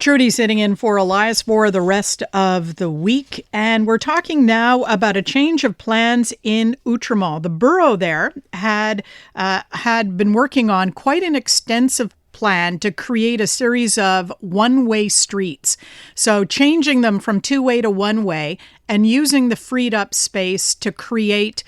Trudy sitting in for Elias for the rest of the week. And we're talking now about a change of plans in Outremont. The borough there had been working on quite an extensive plan to create a series of one-way streets. So changing them from two-way to one-way and using the freed up space to create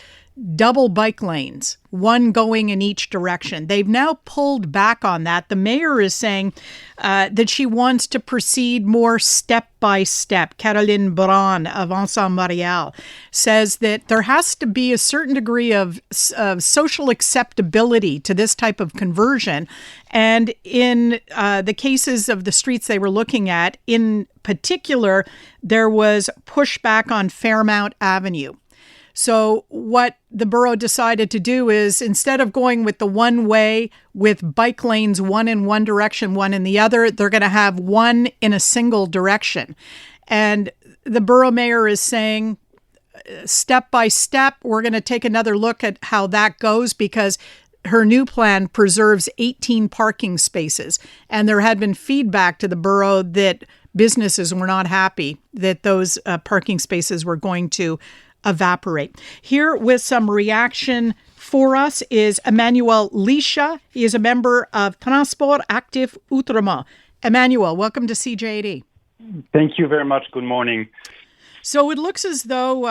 double bike lanes, one going in each direction. They've now pulled back on that. The mayor is saying that she wants to proceed more step by step. Caroline Braun of Ensemble Montreal says that there has to be a certain degree of social acceptability to this type of conversion. And in the cases of the streets they were looking at, in particular, there was pushback on Fairmount Avenue. So what the borough decided to do is, instead of going with the one way with bike lanes, one in one direction, one in the other, they're going to have one in a single direction. And the borough mayor is saying, step by step, we're going to take another look at how that goes, because her new plan preserves 18 parking spaces. And there had been feedback to the borough that businesses were not happy that those parking spaces were going to evaporate. Here with some reaction for us is Emanuel Licha. He is a member of Transport Actif Outremont. Emanuel, welcome to CJAD. Thank you very much. Good morning. So it looks as though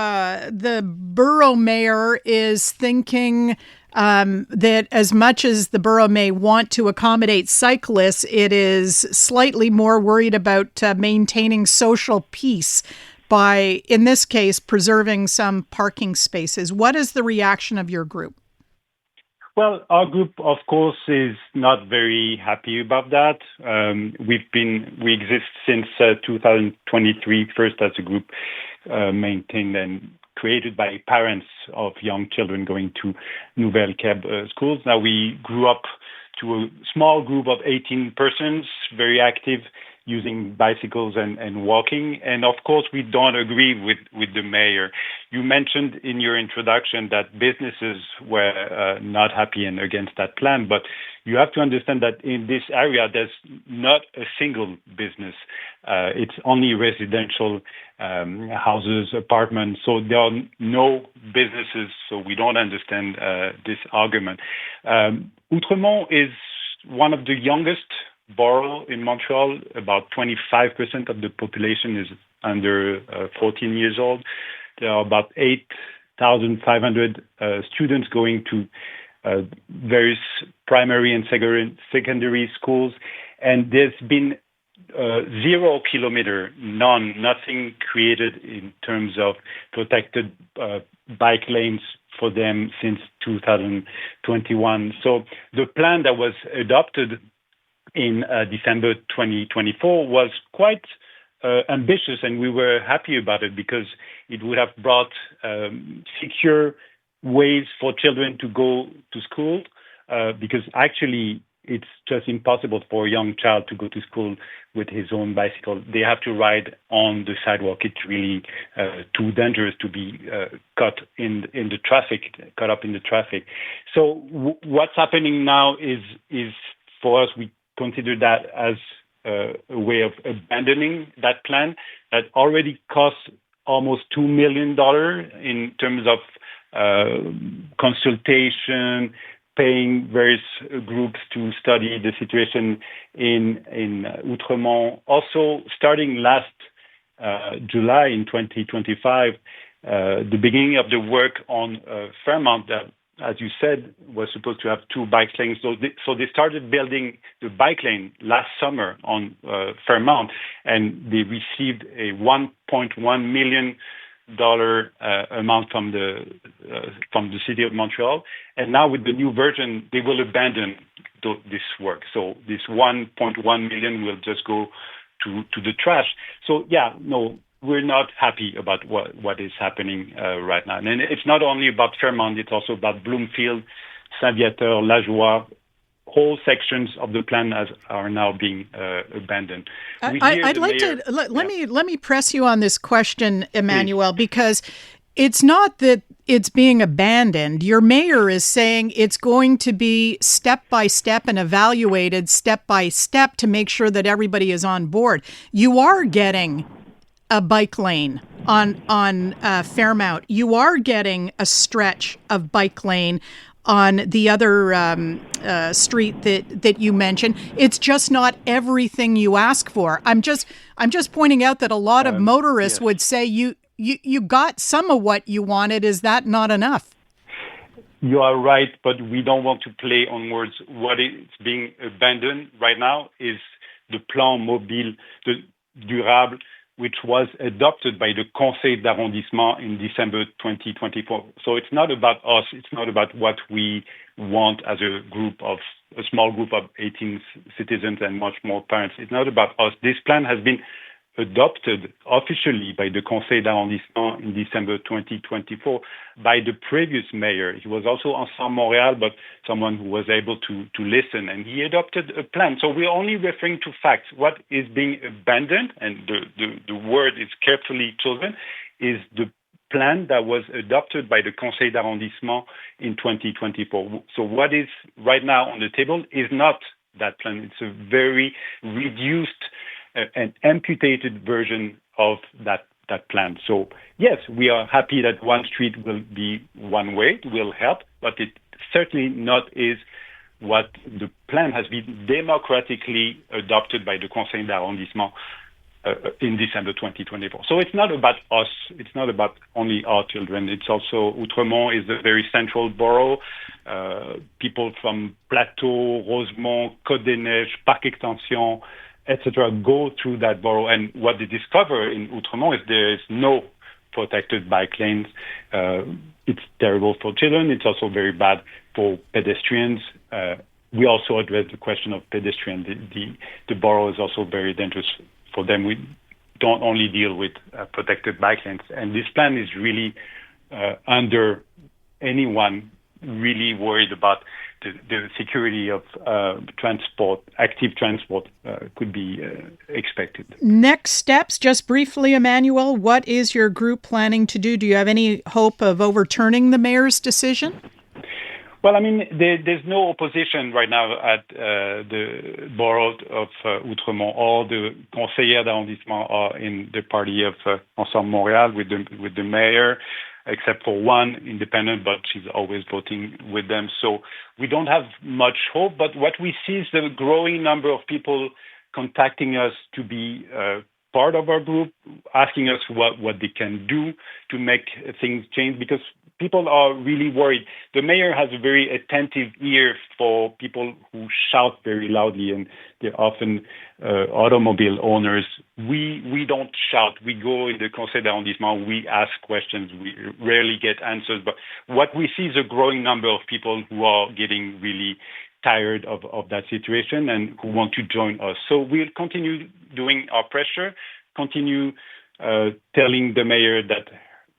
the borough mayor is thinking that as much as the borough may want to accommodate cyclists, it is slightly more worried about maintaining social peace by, in this case, preserving some parking spaces. What is the reaction of your group? Well, our group, of course, is not very happy about that. We exist since 2023, first as a group maintained and created by parents of young children going to Nouvelle Cab schools. Now we grew up to a small group of 18 persons, very active, using bicycles and walking. And of course, we don't agree with the mayor. You mentioned in your introduction that businesses were not happy and against that plan, but you have to understand that in this area, there's not a single business. It's only residential houses, apartments. So there are no businesses. So we don't understand this argument. Outremont is one of the youngest borough in Montreal. About 25% of the population is under 14 years old. There are about 8,500 students going to various primary and secondary schools. And there's been 0 kilometer, nothing created in terms of protected bike lanes for them since 2021. So the plan that was adopted in December 2024 was quite ambitious, and we were happy about it because it would have brought secure ways for children to go to school, because actually it's just impossible for a young child to go to school with his own bicycle. They have to ride on the sidewalk. It's really too dangerous to be caught up in the traffic. So what's happening now is for us, we consider that as a way of abandoning that plan that already costs almost $2 million in terms of consultation, paying various groups to study the situation in Outremont. Also, starting last July in 2025, the beginning of the work on Fairmount, that, as you said, was supposed to have 2 bike lanes. So they started building the bike lane last summer on Fairmount, and they received a $1.1 million amount from the city of Montreal. And now with the new version, they will abandon this work. So this $1.1 million will just go to the trash. So we're not happy about what is happening right now. And it's not only about Fairmount, it's also about Bloomfield, Saint-Viateur, La Joie. Whole sections of the plan are now being abandoned. I'd like to let me press you on this question, Emmanuel, because it's not that it's being abandoned. Your mayor is saying it's going to be step by step and evaluated step by step to make sure that everybody is on board. You are getting a bike lane on Fairmount. You are getting a stretch of bike lane on the other street that you mentioned. It's just not everything you ask for. I'm just pointing out that a lot of motorists would say you got some of what you wanted. Is that not enough? You are right, but we don't want to play on words. What is being abandoned right now is the Plan Mobile Durable, which was adopted by the Conseil d'arrondissement in December 2024. So it's not about us. It's not about what we want as a small group of 18 citizens and much more parents. It's not about us. This plan has been adopted officially by the Conseil d'arrondissement in December 2024 by the previous mayor. He was also Ensemble Montreal, but someone who was able to listen, and he adopted a plan. So we're only referring to facts. What is being abandoned, and the word is carefully chosen, is the plan that was adopted by the Conseil d'arrondissement in 2024. So what is right now on the table is not that plan. It's a very reduced an amputated version of that plan. So yes, we are happy that one street will be one way, will help, but it certainly not is what the plan has been democratically adopted by the Conseil d'arrondissement in December 2024. So it's not about us. It's not about only our children. It's also Outremont is a very central borough. People from Plateau, Rosemont, Côte-des-Neiges, Parc Extension, etc., go through that borough. And what they discover in Outremont is there is no protected bike lanes. It's terrible for children. It's also very bad for pedestrians. We also address the question of pedestrians. The borough is also very dangerous for them. We don't only deal with protected bike lanes. And this plan is really under anyone really worried about the security of transport, active transport could be expected. Next steps, just briefly, Emanuel, what is your group planning to do? Do you have any hope of overturning the mayor's decision? Well, I mean, there's no opposition right now at the borough of Outremont. All the conseillers d'arrondissement are in the party of Ensemble Montréal with the mayor, except for one independent, but she's always voting with them. So we don't have much hope, but what we see is the growing number of people contacting us to be part of our group, asking us what they can do to make things change, because people are really worried. The mayor has a very attentive ear for people who shout very loudly, and they're often automobile owners. We don't shout. We go in the Conseil d'arrondissement, we ask questions, we rarely get answers. But what we see is a growing number of people who are getting really tired of that situation and who want to join us. So we'll continue doing our pressure, continue telling the mayor that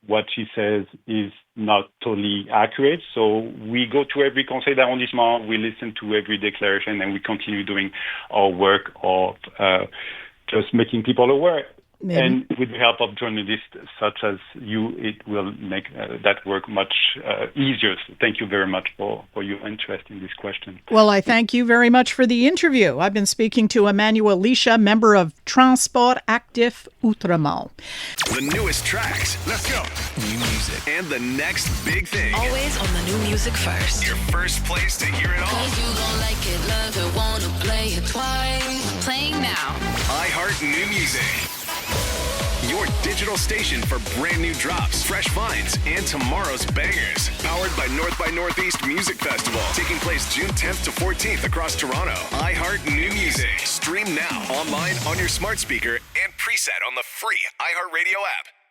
what she says is not totally accurate. So we go to every conseil d'arrondissement, we listen to every declaration, and we continue doing our work of just making people aware. Maybe. And with the help of journalists such as you, it will make that work much easier. So thank you very much for your interest in this question. Well, I thank you very much for the interview. I've been speaking to Emanuel Licha, member of Transport Actif Outremont. The newest tracks. Let's go. New music. And the next big thing. Always on the new music first. Your first place to hear it all. 'Cause you gon' like it, love it, wanna play it twice. Playing now. iHeart New Music. Your digital station for brand new drops, fresh finds, and tomorrow's bangers. Powered by North by Northeast Music Festival. Taking place June 10th to 14th across Toronto. iHeart New Music. Stream now, online, on your smart speaker, and preset on the free iHeartRadio app.